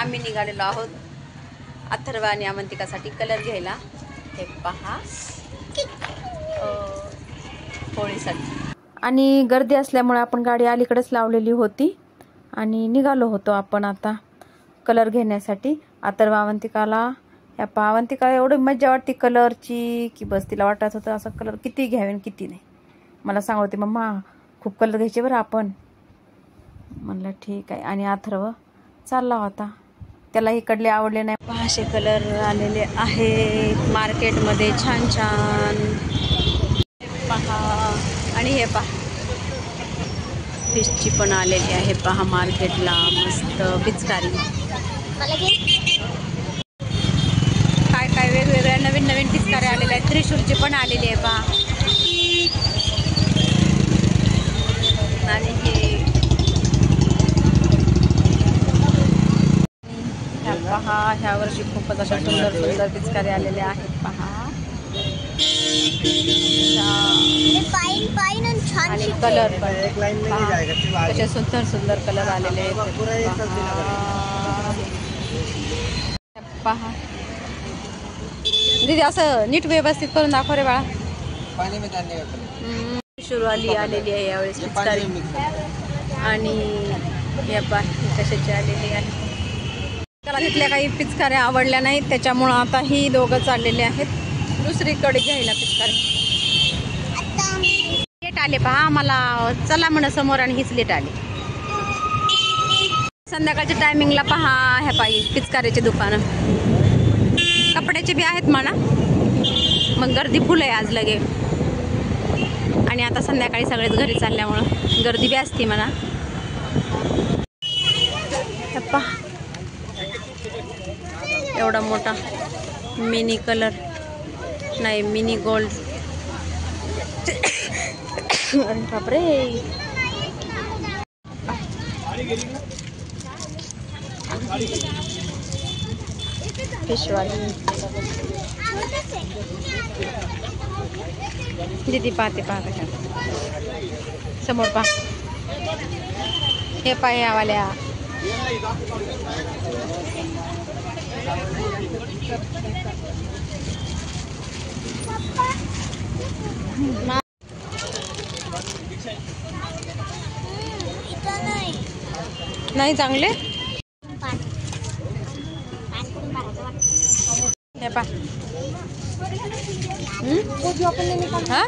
आम्ही निघालेलो आहोत अथर्व आणि अवंतिकासाठी कलर घ्यायला। हे पहा होळीसाठी। आणि गर्दी असल्यामुळे आपण गाडी अलीकडेच लावलेली होती आणि निघालो होतो आपण आता कलर घेण्यासाठी। अथर्व अवंतिकाला या अवंतिकाला एवढी मजा वाटते कलरची की बस तिला वाटत होतं असं कलर किती घ्यावे किती नाही। मला सांगत होती मम्मा खूप कलर घ्यायचे बरं आपण। म्हणलं ठीक आहे। आणि अथर्व चालला होता, त्याला इकडले आवडले नाही। पहाशे कलर आलेले आहेत मार्केटमध्ये छान छान पहा। आणि हे पहा फिशची पण आलेली आहे पहा मार्केटला मस्त पिचकारी। काय काय वेगवेगळ्या नवीन नवीन पिचकारी आलेल्या आहेत। त्रिशूलची पण आलेली आहे पहा। आणि हे पहा ह्या वर्षी खूपच अशा सुंदर सुंदर पिचकारी आलेल्या आहेत पहा। आणि कलर कसे सुंदर सुंदर कलर आलेले आहेत पहा। दीदी असं नीट व्यवस्थित करून दाखव रे बाळा। शुरुवाली आलेली आहे यावेळेस पिचकारी। आणि हे पहा कशाची आलेली आहे। त्याला तिथल्या काही पिचकाऱ्या आवडल्या नाहीत त्याच्यामुळं आता ही दोघं चाललेले आहेत दुसरीकडे घ्यायला पिचकारी। लेट आले पहा मला चला म्हण समोर आणि हीच लेट आली। संध्याकाळच्या टायमिंगला पहा ह्या पायी पिचकाऱ्याचे दुकानं कपड्याचे बी आहेत म्हणा। मग गर्दी फुल आहे आज लगे। आणि आता संध्याकाळी सगळेच घरी चालल्यामुळं गर्दी बी असते म्हणा। पहा एवढा मोठा मिनी कलर नाही मिनी गोल्ड। अरे बापरे फिशवाली दीदी पाहते पाहते समोर पहा। हे पाय यावाल्या नाही चांगले हे पा। हाँ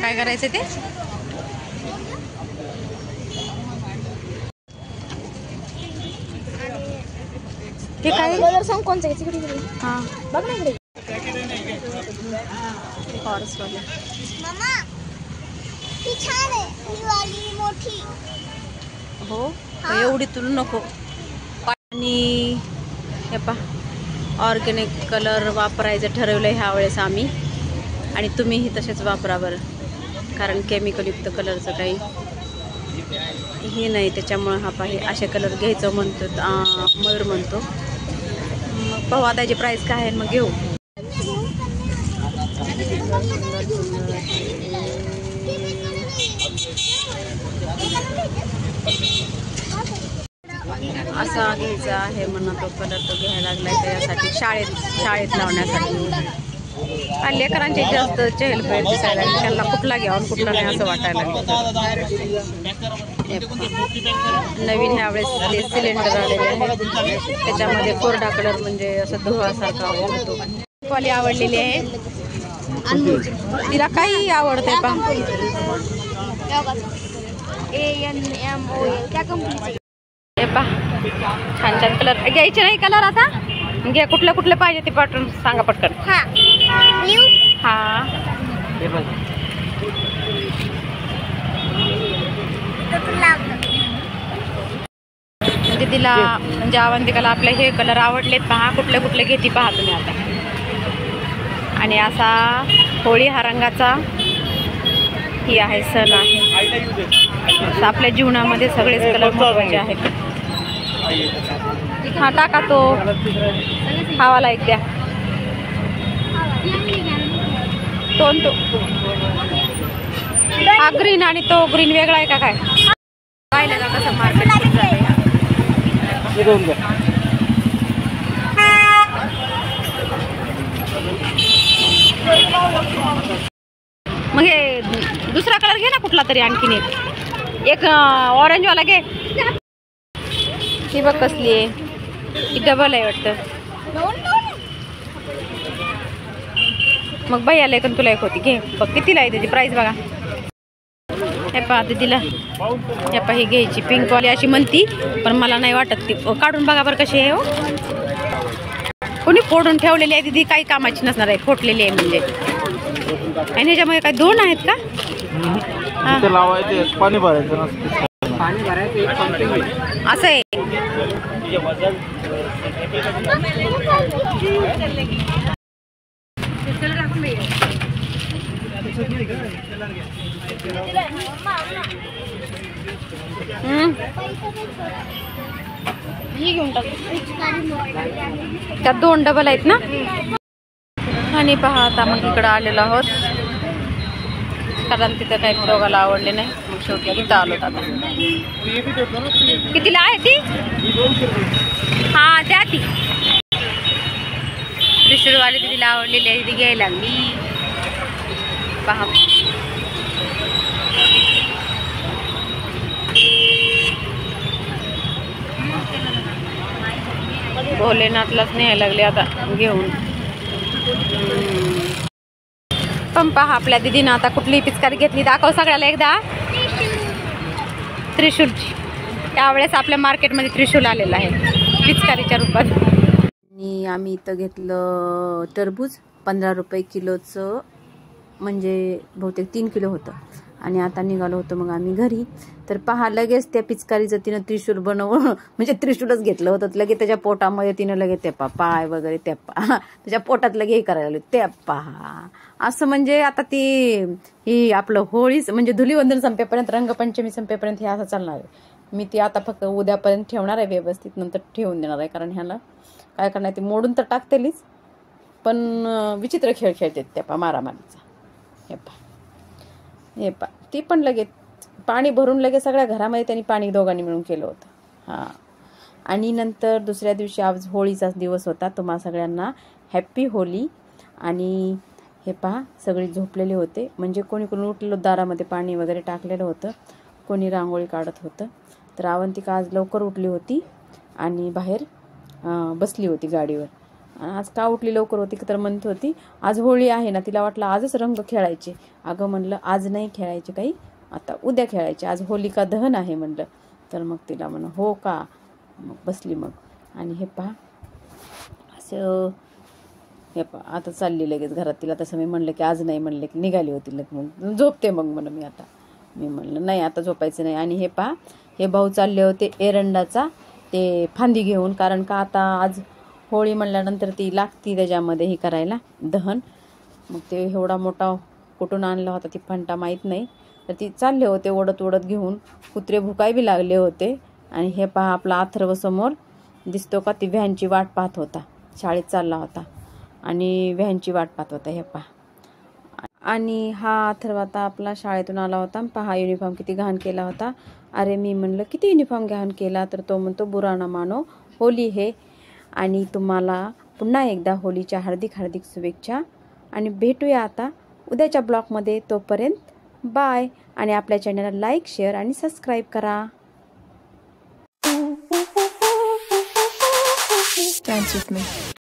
काय करायचं ते हे काय कलर सांग कोणचा घ्यायचा। हां बघ ना इकडे हॉर्स वाले मम्मा ही छान आहे ही वाली मोठी। हो एवढी तुला नको। आणि हे पहा ऑर्गॅनिक कलर वापरायचं ठरवलं ह्या वेळेस आम्ही। आणि तुम्हीही तसेच वापरा बरं कारण केमिकलयुक्त कलरचं काही हे नाही त्याच्यामुळं हा पाही असे कलर घ्यायचं म्हणतो मयूर म्हणतो। मग पाहू आता याची प्राईस काय आहे मग घेऊ। असा घ्यायचा आहे म्हणा तो कलर तो घ्यायला लागलाय त्याच्यासाठी शाळेत लावण्यासाठी। लेकरांची जास्त चहलपहल दिसायला लागली त्यांना कुठला घ्यावा कुठला नाही असं वाटायला लागलं। नवीन ह्यावेळेस ते सिलेंडर आलेले आहे त्याच्यामध्ये कोरडा कलर म्हणजे असं धुवासारखा होतो। वाली आवडलेली आहे तिला काही आवडते पा। हे पा छान छान कलर घ्यायचे नाही कलर आता घे कुठले कुठले पाहिजे ते पाठवून सांगा पटकन। हा दीदीला म्हणजे अवंतिकाला आपले हे कलर आवडलेत पहा कुठले कुठले घेते पहा तुम्ही आता। आणि असा होळी हा रंगाचा ही आहे सण आहे आपल्या जीवनामध्ये सगळेच कलर महत्त्वाचे आहेत। हा टाका तो हावाला एक द्या। दोन तो हा ग्रीन आणि तो ग्रीन वेगळा आहे का काय? पाहिलं का कसं मार्केट मग हे दुसरा कलर घे ना कुठला तरी, आणखीन एक ऑरेंज वाला घे. ही बघ कसली आहे, ही डबल आहे वाटतं. मग बाई आले का तुला एक होती, घे बघ कितीला आहे त्याची प्राइस बघा. हे पहा दीदीला, हे पहा ही घ्यायची पिंकवाली अशी म्हणती, पण मला नाही वाटत ती. काढून बघा बरं कशी आहे. हो कोणी फोडून ठेवलेली आहे दीदी, काही कामाची नसणार आहे, फोडलेली आहे म्हणजे. आणि ह्याच्यामध्ये काय दोन आहेत का? पाणी भरायचं, पाणी भरायचं असं आहे. त्यात दोन डबल आहेत ना. आणि पहा आता मग इकडं आलेलो आहोत, कारण तिथं काही दोघाला आवडले नाही, मग शेवटी इथं आलो. आता कितीला आहे ती? हा द्या ती. त्रिशूळवाली तिला आवडलेली आहे, ती घ्यायला लागली. पहा भोलेनाथलाच न्यायला लागले आता घेऊन. पण पहा आपल्या दीदीनं आता कुठली पिचकारी घेतली, दाखव सगळ्याला एकदा. त्रिशूलची. त्यावेळेस आपल्या मार्केटमध्ये त्रिशूल आलेला आहे पिचकारीच्या रूपात. आणि आम्ही इथं घेतलं टरबूज 15 रुपये किलोचं, म्हणजे बहुतेक 3 किलो होतं. आणि आता निघालो होतो मग आम्ही घरी. तर पहा लगेच त्या पिचकारीचं तिनं त्रिशूल बनवून, म्हणजे त्रिशूलच घेतलं होतं. लगेच त्याच्या पोटामध्ये तिनं लगेच ते पाय वगैरे ते त्याच्या पोटात लगे हे करायला लागले ते पहा. असं म्हणजे आता ती ही आपलं होळीच म्हणजे धुलीवंदन संपेपर्यंत, रंगपंचमी संपेपर्यंत हे असं चालणार आहे. मी ती आता फक्त उद्यापर्यंत ठेवणार आहे व्यवस्थित, नंतर ठेवून देणार आहे. कारण ह्याला काय करणार, ती मोडून तर टाकतेलीच, पण विचित्र खेळ खेळते त्या पा मारामारीचा. हे पा ती पण लगेच पाणी भरून लगेच सगळ्या घरामध्ये त्यांनी पाणी दोघांनी मिळून केलं होतं. हां. आणि नंतर दुसऱ्या दिवशी आज होळीचाच दिवस होता. तुम्हा सगळ्यांना हॅप्पी होली. आणि हे पहा सगळे झोपलेले होते, म्हणजे कोणी कोणी उठलेलं, दारामध्ये पाणी वगैरे टाकलेलं होतं, कोणी रांगोळी काढत होतं. तर अवंतिका आज लवकर उठली होती आणि बाहेर बसली होती गाडीवर. आज का उठली लवकर होती तर म्हणत होती आज होळी आहे ना, तिला वाटलं आजच रंग खेळायचे. अगं म्हणलं आज नाही खेळायचे काही, आता उद्या खेळायचे, आज होलिका दहन आहे म्हणलं. तर मग तिला म्हण हो का, मग बसली मग. आणि हे पहा असं हे पहा आता चालली लगेच घरात. तिला तसं मी म्हणलं की आज नाही, म्हणलं की निघाली होती लग, मग झोपते मग म्हणून मी आता. मी म्हणलं नाही आता झोपायचं नाही. आणि हे पहा हे भाऊ चालले होते एरंडाचा ते फांदी घेऊन, कारण का आता आज होळी म्हणल्यानंतर ती लागती त्याच्यामध्ये हे करायला दहन. मग ते एवढा मोठा कुठून आणला होता ती फंटा माहीत नाही. तर ती चालले होते ओढत ओढत घेऊन, कुत्रे भुकाय बी लागले होते. आणि हे पहा आपला अथर्व समोर दिसतो का, ती व्हॅनची वाट पाहत होता, शाळेत चालला होता आणि व्हॅनची वाट पाहत होता. हे पहा. आणि हा अथर्व आता आपला शाळेतून आला होता. पहा युनिफॉर्म किती घाण केला होता. अरे मी म्हणलं किती युनिफॉर्म घाण केला, तर तो म्हणतो बुरा ना मानो, होली है. आणि तुम्हाला पुन्हा एकदा होलीच्या हार्दिक हार्दिक शुभेच्छा. आणि भेटूया आता उद्याच्या ब्लॉगमध्ये. तोपर्यंत बाय. आणि आपल्या चॅनलला लाईक, शेअर आणि सबस्क्राईब करा. Dance with me.